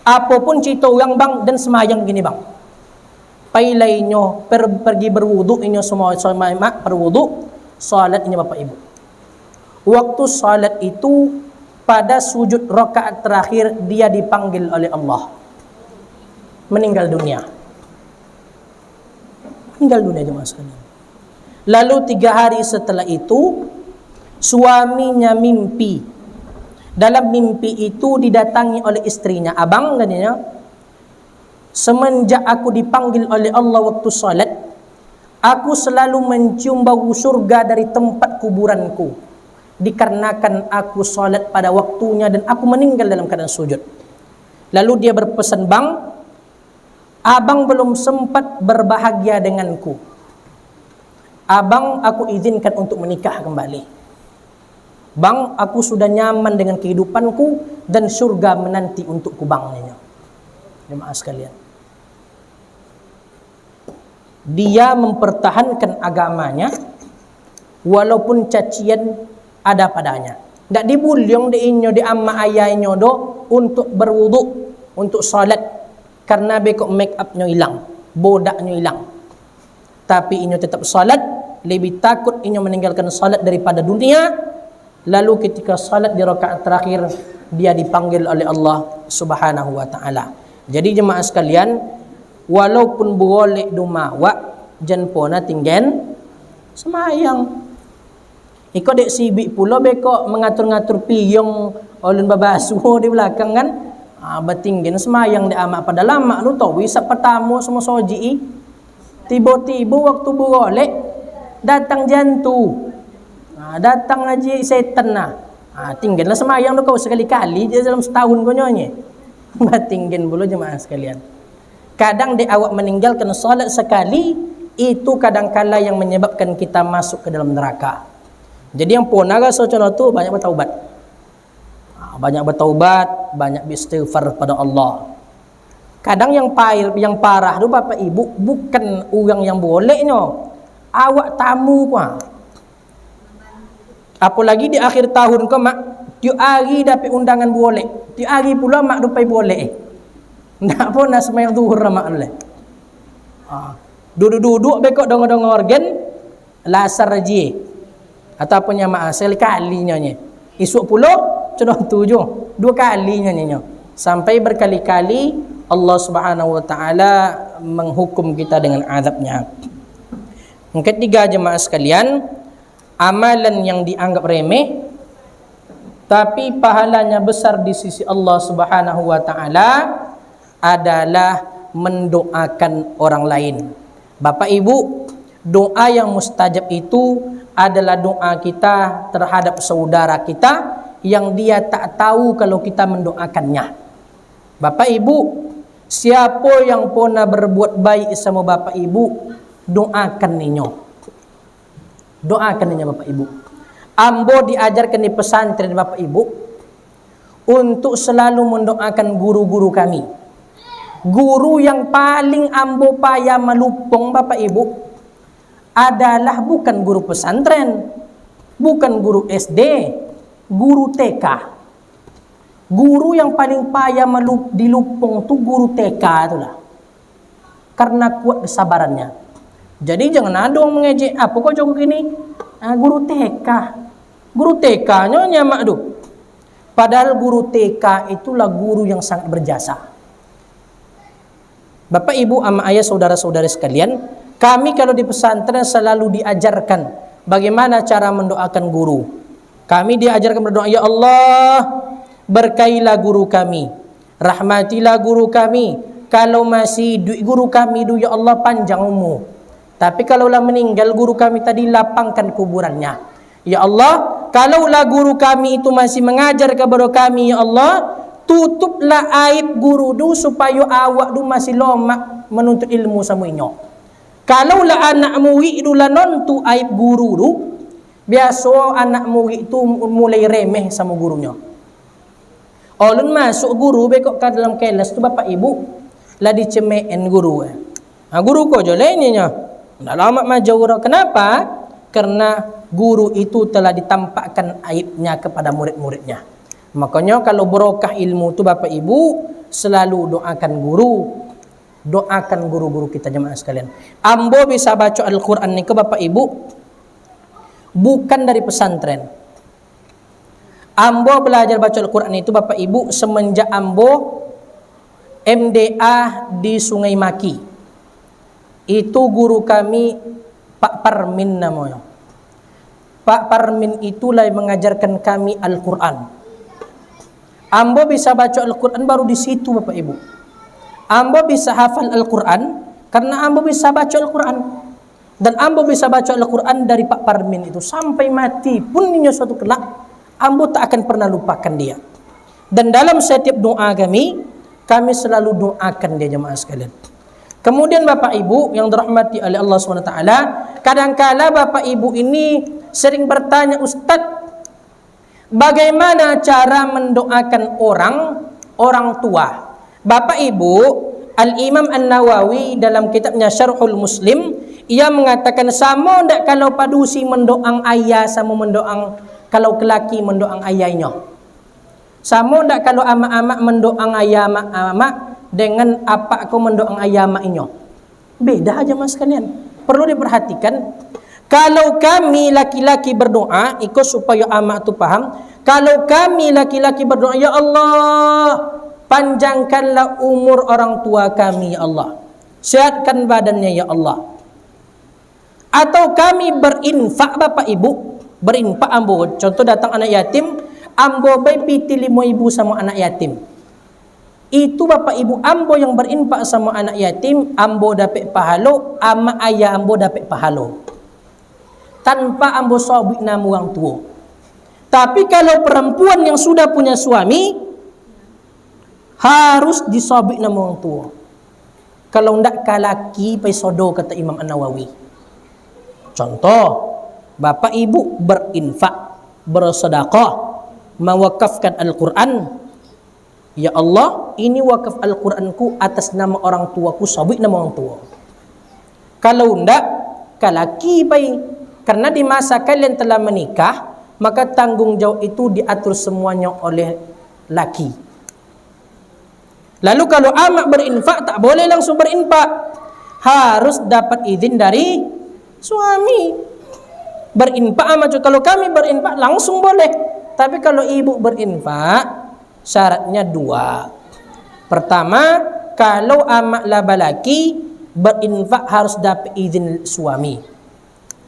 apapun cerita orang bang, dan semayang gini bang. Pailainya pergi berwudu, inyo semua mak berwudu, salat ini bapak ibu. Waktu salat itu pada sujud rakaat terakhir dia dipanggil oleh Allah, meninggal dunia. Meninggal dunia jemaah sekalian. Lalu 3 hari setelah itu suaminya mimpi. Dalam mimpi itu didatangi oleh istrinya, abang katanya, semenjak aku dipanggil oleh Allah waktu salat, aku selalu mencium bau surga dari tempat kuburanku, dikarenakan aku salat pada waktunya dan aku meninggal dalam keadaan sujud. Lalu dia berpesan, bang, abang belum sempat berbahagia denganku. Abang, aku izinkan untuk menikah kembali. Bang, aku sudah nyaman dengan kehidupanku dan surga menanti untukku bangnya. Jemaah sekalian, dia mempertahankan agamanya walaupun cacian ada padanya. Tak dibulyong di inyo di amma ayahnya do untuk berwudu, untuk salat, karena bekok make upnya hilang, bodaknya hilang. Tapi inyo tetap salat, lebih takut inyo meninggalkan salat daripada dunia. Lalu ketika salat di rakaat terakhir, dia dipanggil oleh Allah Subhanahu wa taala. Jadi jemaah sekalian, walaupun boleh dumawak, jan pona tinggen semayang. Iko dek sibik pula beko mengatur-ngatur piyong oleh babasuh di belakang kan. Batinggen semayang de amak pada lama lu tahu wisap pertama semua soji. Tiba-tiba waktu boleh datang jantu. Datang ngaji setan nah. Tinggenlah semayang tu kau sekali-kali je dalam setahun konyonya. Batinggen pula jemaah sekalian. Kadang de awak meninggalkan salat sekali, itu kadang-kala yang menyebabkan kita masuk ke dalam neraka. Jadi yang pun rasa contoh tu banyak bertaubat. Banyak bertaubat, banyak beristighfar pada Allah. Kadang yang parah tu bapak ibu bukan orang yang bolehnya, awak tamu kuah. Apalagi di akhir tahun kau mak, tiap hari dapat undangan boleh, tiap hari pula mak dupai boleh. Ndak pun nak semayang zuhur mak boleh. Duduk-duduk bekok dong-dong organ lasar je. Ataupun yang mak sekali-kalinya nya. Esok pula contoh tujuh, 2 kalinya nya. Sampai berkali-kali Allah Subhanahu wa taala menghukum kita dengan azabnya. Yang ketiga jemaah sekalian, amalan yang dianggap remeh tapi pahalanya besar di sisi Allah Subhanahu wa taala adalah mendoakan orang lain. Bapak Ibu, doa yang mustajab itu adalah doa kita terhadap saudara kita yang dia tak tahu kalau kita mendoakannya. Bapak Ibu, siapa yang pernah berbuat baik sama Bapak Ibu, doakan ninyo. Doakan ninyo Bapak Ibu. Ambo diajarkan di pesantren Bapak Ibu untuk selalu mendoakan guru-guru kami. Guru yang paling ambo payah melupong Bapak Ibu adalah bukan guru pesantren, bukan guru SD, guru TK. Guru yang paling payah dilupung tu guru TK tu lah. Karena kuat kesabarannya. Jadi jangan ada orang mengejek, apa kau jago gini? Guru TK. Guru TK-nya nyamak tu. Padahal guru TK itulah guru yang sangat berjasa. Bapak, Ibu, ama ayah, saudara-saudara sekalian, kami kalau di pesantren selalu diajarkan bagaimana cara mendoakan guru. Kami diajarkan berdoa, ya Allah, berkailah guru kami, rahmatilah guru kami. Kalau masih guru kami du, ya Allah panjang umur. Tapi kalaulah meninggal guru kami tadi, lapangkan kuburannya. Ya Allah, kalaulah guru kami itu masih mengajar kepada kami, ya Allah, tutuplah aib guru du supaya awak du masih lomak menuntut ilmu samuinyo. Kalaulah anak murid du lanon tu aib guru du, biasa anak murid tu mulai remeh sama gurunya. Ulun masuk guru bekok ke dalam kelas tu, Bapak Ibu, lah dicemein guru. Guru kau je lainnya. Dah lama majau. Kenapa? Karena guru itu telah ditampakkan aibnya kepada murid-muridnya. Makanya kalau berokah ilmu tu, Bapak Ibu, selalu doakan guru. Doakan guru-guru kita jemaah sekalian. Ambo bisa baca Al-Quran ni ke Bapak Ibu, bukan dari pesantren. Ambo belajar baca Al-Quran itu, Bapak Ibu, semenjak Ambo MDA di Sungai Maki. Itu guru kami Pak Parmin namanya. Pak Parmin itulah yang mengajarkan kami Al-Quran. Ambo bisa baca Al-Quran baru di situ, Bapak Ibu. Ambo bisa hafal Al-Quran karena Ambo bisa baca Al-Quran. Dan Ambo bisa baca Al-Quran dari Pak Parmin itu sampai mati pun ninya suatu kelak, Ambo tak akan pernah lupakan dia. Dan dalam setiap doa kami selalu doakan dia jemaah sekalian. Kemudian Bapak Ibu yang dirahmati oleh Allah SWT, kadangkala Bapak Ibu ini sering bertanya, Ustadz, bagaimana cara mendoakan orang tua? Bapak Ibu, Al-Imam An-Nawawi dalam kitabnya Syarhul Muslim, ia mengatakan sama ndak kalau padusi mendoang ayah sama mendoang kalau kelaki mendoang ayahnya. Sama ndak kalau amak-amak mendoang ayah amak dengan apa aku mendoang ayah amaknya. Beda aja Mas sekalian. Perlu diperhatikan. Kalau kami laki-laki berdoa, ikut supaya amak tu paham. Kalau kami laki-laki berdoa, ya Allah, panjangkanlah umur orang tua kami, ya Allah. Sehatkan badannya, ya Allah. Atau kami berinfak, Bapak Ibu, berinfak ambo. Contoh datang anak yatim, ambo bayi piti 5.000 sama anak yatim. Itu Bapak Ibu, ambo yang berinfak sama anak yatim, ambo dapat pahala, ama ayah ambo dapat pahala. Tanpa ambo sobik nama orang tua. Tapi kalau perempuan yang sudah punya suami, harus disobik nama orang tua. Kalau ndak kalaki pai sodo, kata Imam An-Nawawi. Contoh, Bapak Ibu berinfak, bersedekah, mewakafkan Al-Quran. Ya Allah, ini wakaf Al-Quranku atas nama orang tuaku, sobik nama orang tua. Kalau ndak kalaki pai, karena di masa kalian telah menikah, maka tanggung jawab itu diatur semuanya oleh laki. Lalu kalau amak berinfak, tak boleh langsung berinfak. Harus dapat izin dari suami. Berinfak amak, kalau kami berinfak langsung boleh. Tapi kalau ibu berinfak, syaratnya 2. Pertama, kalau amak laba laki, berinfak harus dapat izin suami.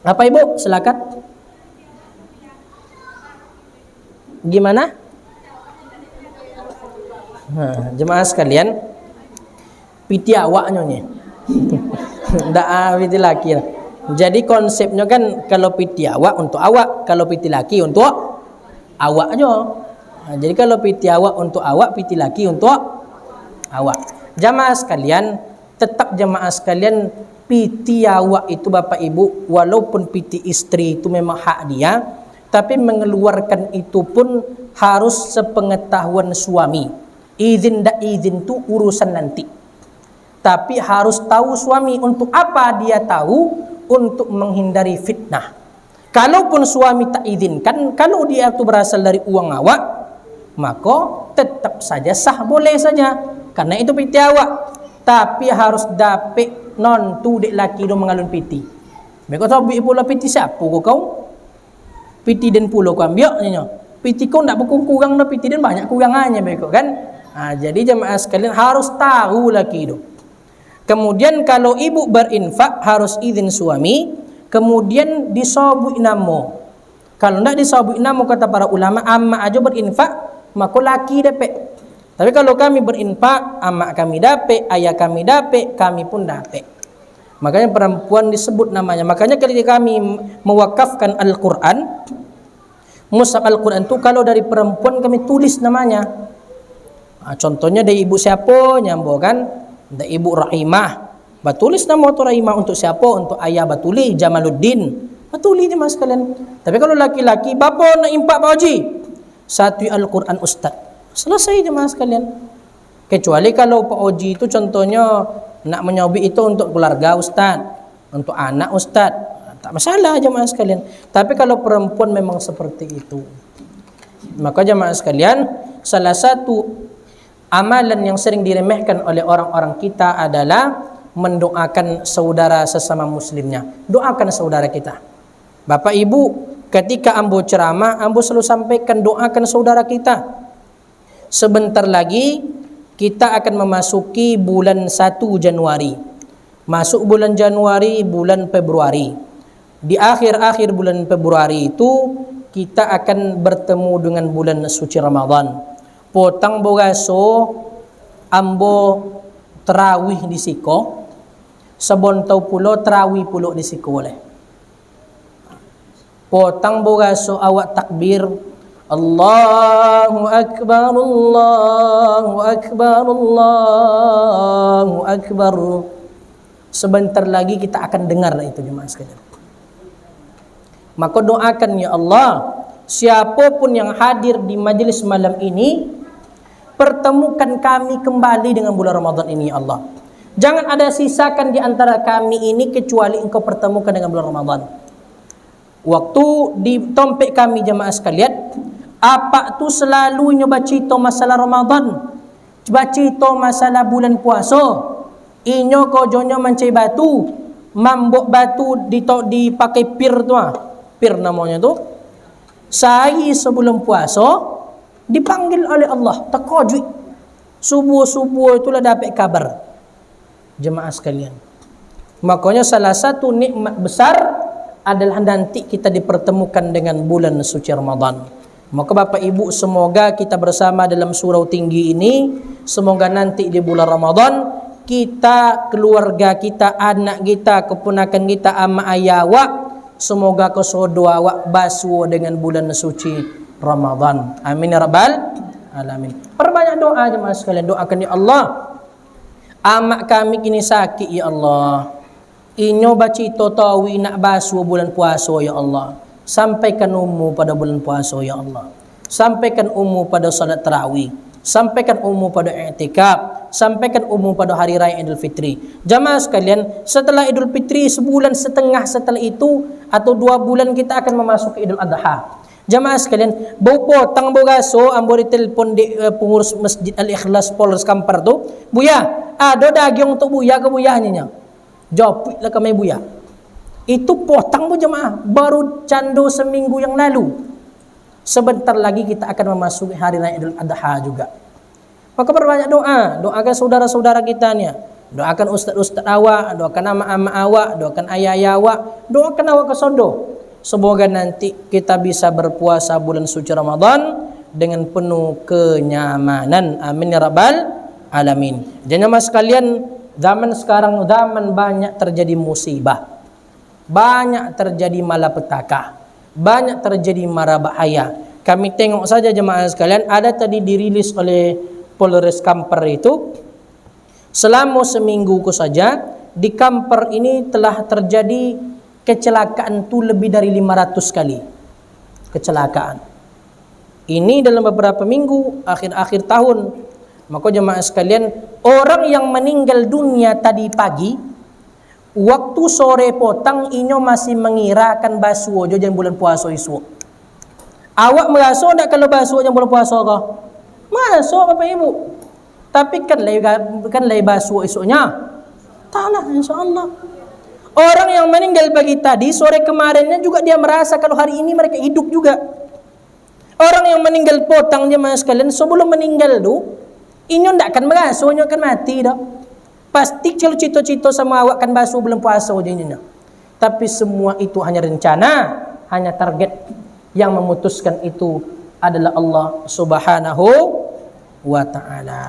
Apa Ibu? Silakan. Gimana? Jemaah sekalian, piti awaknya nih. Ndak piti laki. Jadi konsepnya kan kalau piti awak untuk awak, kalau piti laki untuk awak aja. Jadi kalau piti awak untuk awak, piti laki untuk awak. Jemaah sekalian, tetap jemaah sekalian, piti awak itu Bapak Ibu, walaupun piti istri itu memang hak dia, tapi mengeluarkan itu pun harus sepengetahuan suami. Izin tak izin itu urusan nanti. Tapi harus tahu suami. Untuk apa dia tahu? Untuk menghindari fitnah. Kalaupun suami tak izinkan, kalau dia itu berasal dari uang awak, maka tetap saja sah, boleh saja. Karena itu piti awak. Tapi harus dapet non tu dek laki do mengalun piti. Mereka tahu pula piti siapa kau? Piti dan pulau kau ambil nyo. Piti kau ndak berkurang dah, piti dan banyak kurangannya mereka kan. Jadi jemaah sekalian harus tahu laki itu. Kemudian kalau ibu berinfak harus izin suami. Kemudian disobui namo. Kalau ndak disobui namo kata para ulama, amma aja berinfak maka laki dapat. Tapi kalau kami berinfak, amma kami dapat, ayah kami dapat, kami pun dapat. Makanya perempuan disebut namanya. Makanya ketika kami mewakafkan Al-Quran, mushaf Al-Quran itu kalau dari perempuan kami tulis namanya. Contohnya dari ibu siapa nyambo kan, dari ibu Rahimah, batulis nama tu Rahimah. Untuk siapa? Untuk ayah batulis Jamaluddin, batulis je mas kalian. Tapi kalau laki-laki, bapa nak impak Pak Haji, satu Al-Quran Ustaz, selesai je mas kalian. Kecuali kalau Pak Haji itu contohnya nak menyobi itu untuk keluarga Ustaz, untuk anak Ustaz, tak masalah jemaah sekalian. Tapi kalau perempuan memang seperti itu, maka jemaah sekalian, salah satu amalan yang sering diremehkan oleh orang-orang kita adalah mendoakan saudara sesama muslimnya. Doakan saudara kita. Bapak Ibu, ketika ambo ceramah, ambo selalu sampaikan doakan saudara kita. Sebentar lagi kita akan memasuki bulan 1 Januari. Masuk bulan Januari, bulan Februari. Di akhir-akhir bulan Februari itu kita akan bertemu dengan bulan suci Ramadan. Potang bogaso ambo terawih di siko. Sebontau pulo terawih pulo di siko oleh. Potang bogaso awak takbir Allahu Akbar, Allahu Akbar, Allahu Akbar. Sebentar lagi kita akan dengar itu jemaah sekalian. Maka doakan ya Allah, siapapun yang hadir di majelis malam ini, pertemukan kami kembali dengan bulan Ramadan ini ya Allah. Jangan ada sisakan di antara kami ini kecuali engkau pertemukan dengan bulan Ramadan. Waktu di tompek kami jemaah sekalian, apa tu selalu nyoba cerita masalah Ramadan, coba cerita masalah bulan puasa. Inyo kojonyo mancai batu, mambok batu dipakai pir tu pir namanya tu. Sehari sebelum puasa dipanggil oleh Allah, takajui. Subuh-subuh itulah dapat kabar. Jemaah sekalian. Makanya salah satu nikmat besar adalah nanti kita dipertemukan dengan bulan suci Ramadan. Maka Bapak Ibu, semoga kita bersama dalam surau tinggi ini, semoga nanti di bulan Ramadan kita, keluarga kita, anak kita, keponakan kita, ama ayah awak, semoga kesodo awak basuh dengan bulan suci Ramadan. Amin ya rabbal alamin. Perbanyak doa jemaah sekalian, doakan ya Allah. Amak kami kini sakit ya Allah. Inyo bacito tawi nak basuh bulan puasa ya Allah. Sampaikan ummu pada bulan puasa ya Allah. Sampaikan ummu pada salat tarawih. Sampaikan ummu pada i'tikaf. Sampaikan ummu pada hari raya Idul Fitri. Jamaah sekalian, setelah Idul Fitri sebulan setengah setelah itu atau 2 bulan kita akan memasuki Idul Adha. Jamaah sekalian, bau potang bau gaso ambo ditelepon di pengurus Masjid Al-Ikhlas Polres Kampar tu, "Buya, ada daging untuk buya ke buyahnya?" Jawab lah kami buya. Itu potang bu jemaah, baru candu seminggu yang lalu. Sebentar lagi kita akan memasuki hari raya Idul Adha juga. Maka perbanyak doa, doakan saudara-saudara kita ni. Doakan ustaz-ustaz awak, doakan ama-ama awak, doakan ayah-ayah awak, doakan awak kesondo. Semoga nanti kita bisa berpuasa bulan suci Ramadan dengan penuh kenyamanan. Amin ya rabbal alamin. Jemaah sekalian, zaman sekarang zaman banyak terjadi musibah. Banyak terjadi malapetaka, banyak terjadi mara bahaya. Kami tengok saja jemaah sekalian, ada tadi dirilis oleh Polres Kampar itu, selama seminggu saja di Kampar ini telah terjadi kecelakaan tu lebih dari 500 kali kecelakaan. Ini dalam beberapa minggu akhir-akhir tahun. Maka jemaah sekalian, orang yang meninggal dunia tadi pagi, waktu sore potang inyo masih mengira akan basuh jo jam bulan puasa isu. Awak merasa tak kalau basuh jam bulan puasa kah? Masuk Bapak Ibu. Tapi kan lay basuh esoknya. Taklah insya-Allah. Orang yang meninggal pagi tadi, sore kemarinnya juga dia merasa kalau hari ini mereka hidup juga. Orang yang meninggal potang jemaah sekalian, sebelum meninggal tu, inyo ndak akan merasa, inyo akan mati dah. Pasti kalau cito-cito sama awak kan basuh belum puasa jadinya. Tapi semua itu hanya rencana, hanya target. Yang memutuskan itu adalah Allah Subhanahu wa ta'ala.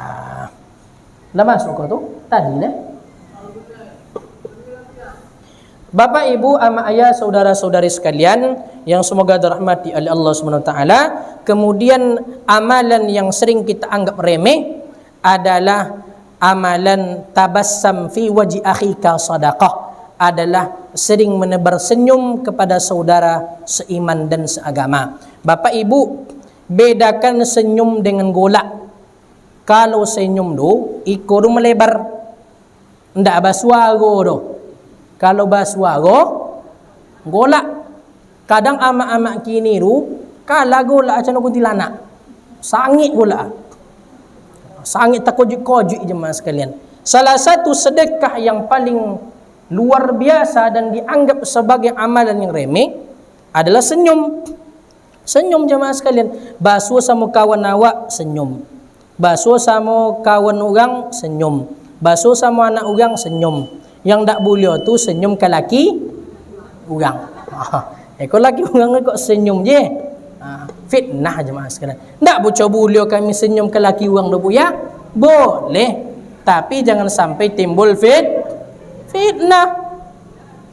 Dah masuk kau tu? Tadi lah. Bapak, Ibu, ama ayah, saudara-saudari sekalian yang semoga dirahmati oleh Allah Subhanahu wa taala, kemudian amalan yang sering kita anggap remeh adalah amalan tabassam fi wajhi akhika sadaqah, adalah sering menebar senyum kepada saudara seiman dan seagama. Bapak Ibu, bedakan senyum dengan golak. Kalau senyum tu ikut melebar, ndak bersuara tu. Kalau bersuara, golak. Kadang amak-amak kini tu, kalah golak macam kuntilanak. Sangit golak. Sangit tak kojik-kojik jemaah sekalian. Salah satu sedekah yang paling luar biasa dan dianggap sebagai amalan yang remeh adalah senyum. Senyum jemaah sekalian. Basuh sama kawan awak, senyum. Basuh sama kawan orang, senyum. Basuh sama anak orang, senyum. Yang tak boleh tu senyum ke laki orang. Kalau laki orang kok senyum je. Fitnah jemaah sekalian. Tak boleh kami senyum ke laki orang tu ya? Boleh. Tapi jangan sampai timbul fitnah.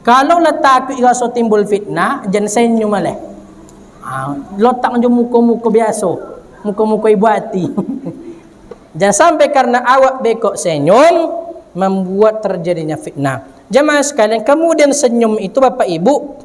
Kalau lah takut rasa timbul fitnah, jangan senyum malah. Letak je muka-muka biasa. Muka-muka ibu hati. Jangan sampai karena awak bekok senyum membuat terjadinya fitnah. Jemaah sekalian, kemudian senyum itu Bapak Ibu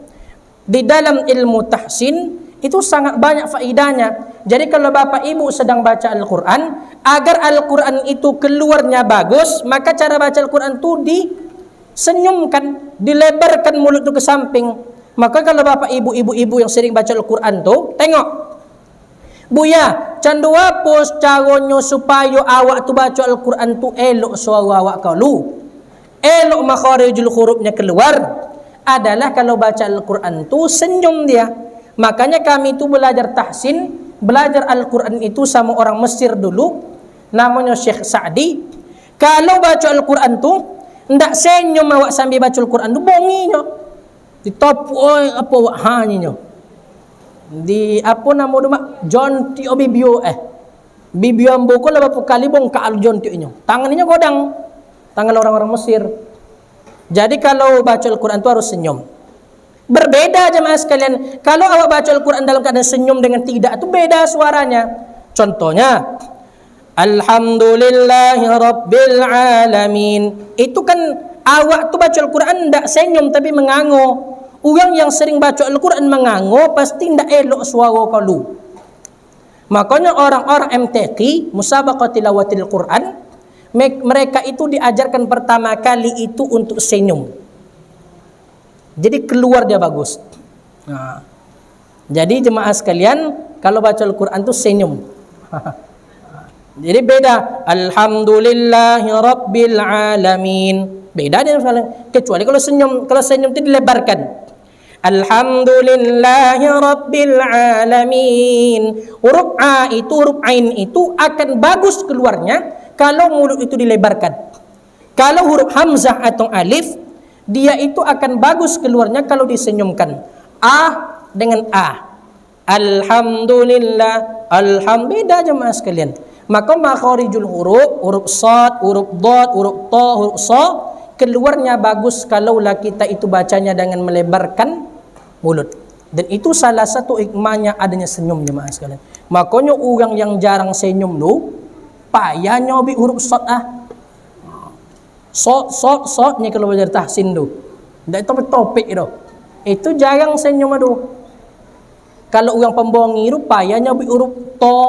di dalam ilmu tahsin itu sangat banyak faedahnya. Jadi kalau Bapak Ibu sedang baca Al-Quran, agar Al-Quran itu keluarnya bagus, maka cara baca Al-Quran itu disenyumkan, dilebarkan mulut itu ke samping. Maka kalau Bapak Ibu, ibu-ibu yang sering baca Al-Quran tu, tengok, Buya, candu apa caranya supaya awak tu baca Al-Quran tu elok suara awak kalu, elok makharijul hurufnya keluar, adalah kalau baca Al-Quran tu senyum dia. Makanya kami tu belajar tahsin, belajar Al-Quran itu sama orang Mesir dulu, namanya Syekh Sa'di. Kalau baca Al-Quran tu ndak senyum awak sambil baca Al-Quran tu, bonginya ditop apa awak hanya di apa nama tu mak jonti bibio bibio ambo ko la kali bongka al jonti nya tangannya godang tangan orang-orang Mesir. Jadi kalau baca Al-Quran itu harus senyum. Berbeda jemaah sekalian, kalau awak baca Al-Quran dalam keadaan senyum dengan tidak, itu beda suaranya. Contohnya Alhamdulillahi Rabbil Alamin, itu kan awak tu baca Al-Quran tidak senyum tapi mengango. Orang yang sering baca Al-Quran mengango pasti tidak elok suara kalu. Makanya orang-orang MTQ, Musabaqah Tilawatil Quran, mereka itu diajarkan pertama kali itu untuk senyum. Jadi keluar dia bagus. Jadi jemaah sekalian, kalau baca Al-Quran itu senyum. Jadi beda. Alhamdulillahi Rabbil Alamin. Beda dia kecuali kalau senyum itu dilebarkan. Alhamdulillahi Rabbil Alamin. Huruf A itu, huruf Ain itu akan bagus keluarnya kalau mulut itu dilebarkan. Kalau huruf Hamzah atau Alif, dia itu akan bagus keluarnya kalau disenyumkan. A dengan A. Alhamdulillah. Alhamdulillah jemaah sekalian. Maka makharijul huruf, huruf Sad, huruf Dad, huruf Ta, huruf Sa, keluarnya bagus kalaulah kita itu bacanya dengan melebarkan mulut. Dan itu salah satu hikmahnya adanya senyum jemaah sekalian. Makanya orang yang jarang senyum tu payahnya bi huruf Sad Sotnya kalau belajar tahsin tu. Ndak topik tu. Itu jarang senyum tu. Kalau orang pembongi tu payahnya bi huruf Ta.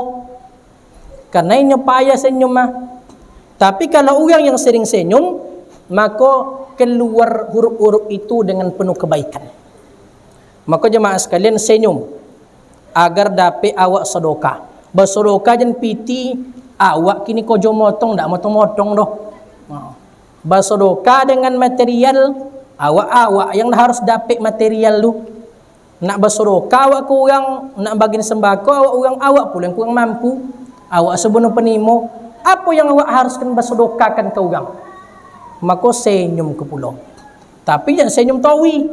Karena ini payah senyum mah. Tapi kalau orang yang sering senyum, maka keluar huruf-huruf itu dengan penuh kebaikan. Maka jemaah sekalian senyum agar dapat awak sedekah. Bersedekah jen piti awak kini kojo motong dak motong-motong doh. Bersedekah dengan material awak yang harus dapat material tu. Nak bersedekah awak kurang, nak bagi sembako awak pula yang kurang mampu. Awak sebenarnya penimo, apa yang awak haruskan bersedekahkan ke orang? Maka senyum ke pulau. Tapi jangan senyum tawi.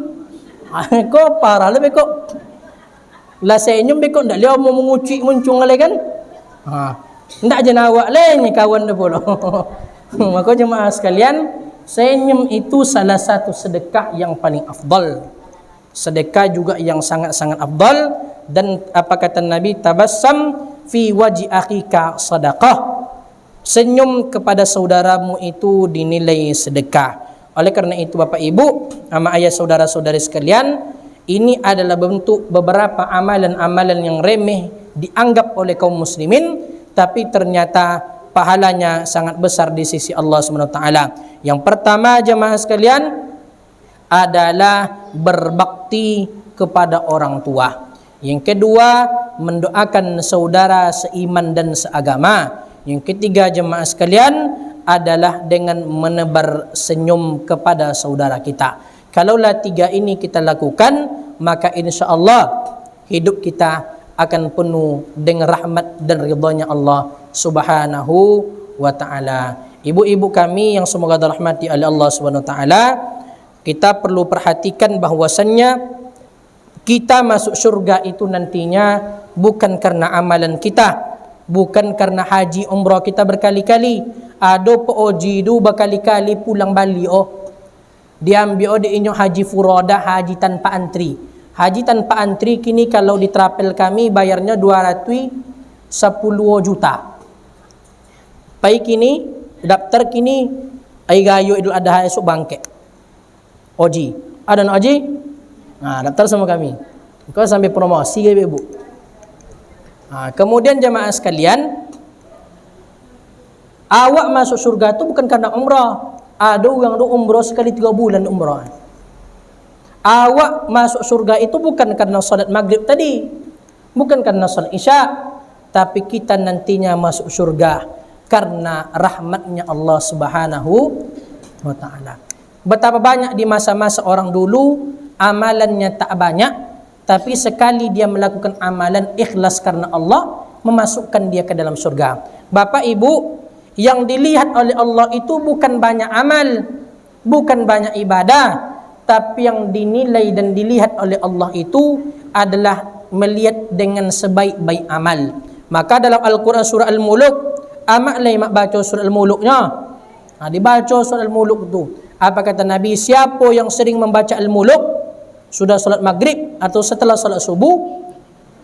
Kau parah lebih kok. Lah senyum bekok ndak dia mau mengucik muncung lagi kan? Ndak je awak lain kawan dia pula. Maka jemaah sekalian, senyum itu salah satu sedekah yang paling afdal. Sedekah juga yang sangat-sangat afdal. Dan apa kata Nabi, tabassam fi wajhi akhika sadaqah. Senyum kepada saudaramu itu dinilai sedekah. Oleh karena itu Bapak Ibu, ama ayah saudara-saudari sekalian, ini adalah bentuk beberapa amalan-amalan yang remeh dianggap oleh kaum muslimin, tapi ternyata pahalanya sangat besar di sisi Allah SWT. Yang pertama jemaah sekalian adalah berbakti kepada orang tua. Yang kedua, mendoakan saudara seiman dan seagama. Yang ketiga jemaah sekalian adalah dengan menebar senyum kepada saudara kita. Kalaulah tiga ini kita lakukan, maka insya Allah hidup kita akan penuh dengan rahmat dan ridhanya Allah Subhanahu wa ta'ala. Ibu-ibu kami yang semoga dirahmati oleh Allah Subhanahu wa ta'ala, kita perlu perhatikan bahwasannya kita masuk surga itu nantinya bukan karena amalan kita, bukan karena haji umrah kita berkali-kali. Ada pooji du berkali-kali pulang balik diambil di inyo haji furada, haji tanpa antri. Haji tanpa antri kini kalau di trapel kami bayarnya 210 juta. Pai kini daftar kini ai gayo Idul Adha esok bangke. Oji, ada no oji? Nah, daftar sama kami. Kau sampai promosi ya Ibu. Nah, kemudian jemaah sekalian, awak masuk surga itu bukan karena umrah. Ada yang umrah sekali 3 bulan umrah. Awak masuk surga itu bukan karena salat maghrib tadi, bukan karena salat isya, tapi kita nantinya masuk surga karena rahmatnya Allah Subhanahu wa ta'ala. Betapa banyak di masa-masa orang dulu amalannya tak banyak, tapi sekali dia melakukan amalan ikhlas karena Allah, memasukkan dia ke dalam surga. Bapak Ibu, yang dilihat oleh Allah itu bukan banyak amal, bukan banyak ibadah, tapi yang dinilai dan dilihat oleh Allah itu adalah melihat dengan sebaik-baik amal. Maka dalam Al-Quran surah Al-Muluk, amak mak baca surah Al-Muluknya. Dibaca surah Al-Muluk itu. Apa kata Nabi? Siapa yang sering membaca Al-Muluk sudah salat maghrib atau setelah salat subuh,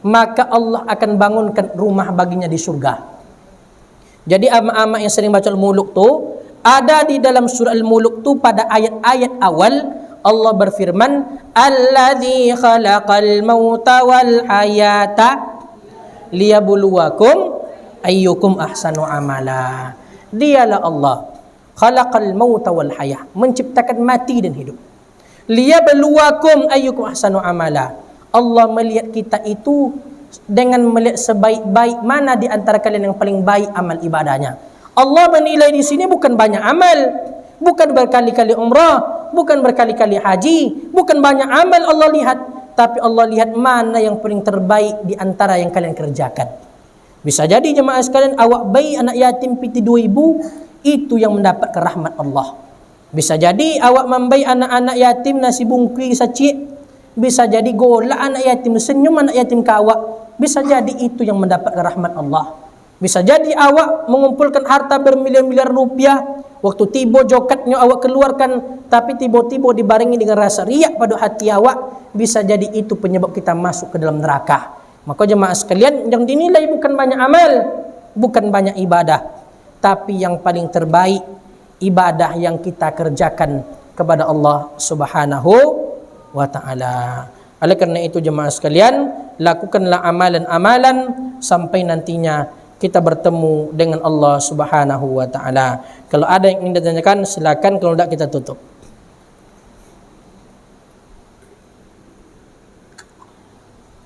maka Allah akan bangunkan rumah baginya di surga. Jadi amak-amak yang sering baca Al-Muluk tu ada di dalam surah Al-Muluk tu pada ayat-ayat awal Allah berfirman, Alladzi khalaqal mauta wal hayata liyabluwakum ayyukum ahsanu amala. Dialah Allah khalaqal mauta wal hayah, menciptakan mati dan hidup. Liyabluwakum ayyukum ahsanu amala. Allah melihat kita itu dengan melihat sebaik-baik mana di antara kalian yang paling baik amal ibadahnya. Allah menilai di sini bukan banyak amal, bukan berkali-kali umrah, bukan berkali-kali haji, bukan banyak amal Allah lihat, tapi Allah lihat mana yang paling terbaik di antara yang kalian kerjakan. Bisa jadi jemaah sekalian, awak bayi anak yatim piti 2000 itu yang mendapat rahmat Allah. Bisa jadi awak membayi anak-anak yatim nasi bungkui sacik, bisa jadi golak anak yatim, senyum anak yatim ke awak, bisa jadi itu yang mendapat rahmat Allah. Bisa jadi awak mengumpulkan harta bermiliar-miliar rupiah, waktu tiba jokatnya awak keluarkan, tapi tiba-tiba dibarengi dengan rasa riak pada hati awak, bisa jadi itu penyebab kita masuk ke dalam neraka. Maka jemaah sekalian, yang dinilai bukan banyak amal, bukan banyak ibadah, tapi yang paling terbaik ibadah yang kita kerjakan kepada Allah Subhanahu wa ta'ala. Oleh karena itu jemaah sekalian, lakukanlah amalan-amalan sampai nantinya kita bertemu dengan Allah Subhanahu wa ta'ala. Kalau ada yang ingin ditanyakan silakan, kalau tidak kita tutup.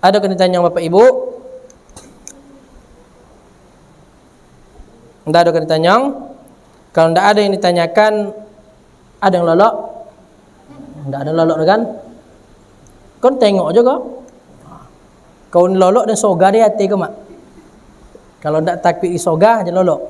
Ada yang ditanya Bapak Ibu? Ndak ada yang ditanya. Kalau ndak ada yang ditanyakan, ada yang lolok? Ndak ada lolok kan? Kau tengok aja kau. Kau lolok dan soga di hati kau mak. Kalau ndak takbir di soga aja lolok.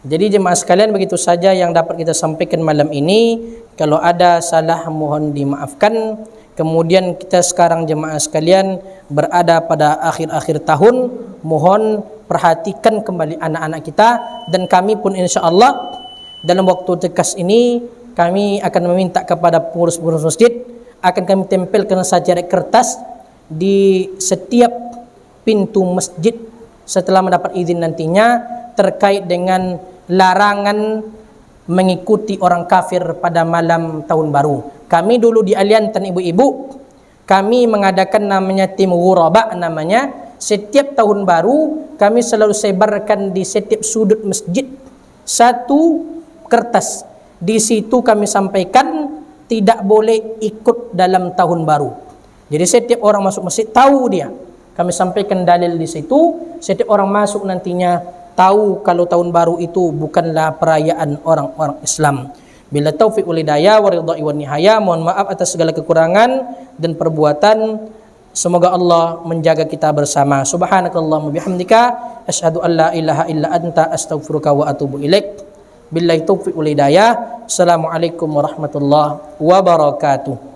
Jadi jemaah sekalian, begitu saja yang dapat kita sampaikan malam ini. Kalau ada salah mohon dimaafkan. Kemudian kita sekarang jemaah sekalian berada pada akhir-akhir tahun. Mohon perhatikan kembali anak-anak kita, dan kami pun insya-Allah dalam waktu dekat ini kami akan meminta kepada pengurus-pengurus masjid, akan kami tempelkan sajadah kertas di setiap pintu masjid setelah mendapat izin nantinya terkait dengan larangan mengikuti orang kafir pada malam tahun baru. Kami dulu di Aliantan ibu-ibu, kami mengadakan namanya tim ghuraba namanya. Setiap tahun baru kami selalu sebarkan di setiap sudut masjid satu kertas. Di situ kami sampaikan tidak boleh ikut dalam tahun baru. Jadi setiap orang masuk masjid tahu dia. Kami sampaikan dalil di situ. Setiap orang masuk nantinya tahu kalau tahun baru itu bukanlah perayaan orang-orang Islam. Bila taufiq wal hidayah wa ridha wa nihaya. Mohon maaf atas segala kekurangan dan perbuatan. Semoga Allah menjaga kita bersama. Subhanakallahumma bihamdika asyhadu an la ilaha illa anta astaghfiruka wa atubu ilaik. Billahi taufiq wal hidayah. Assalamualaikum warahmatullahi wabarakatuh.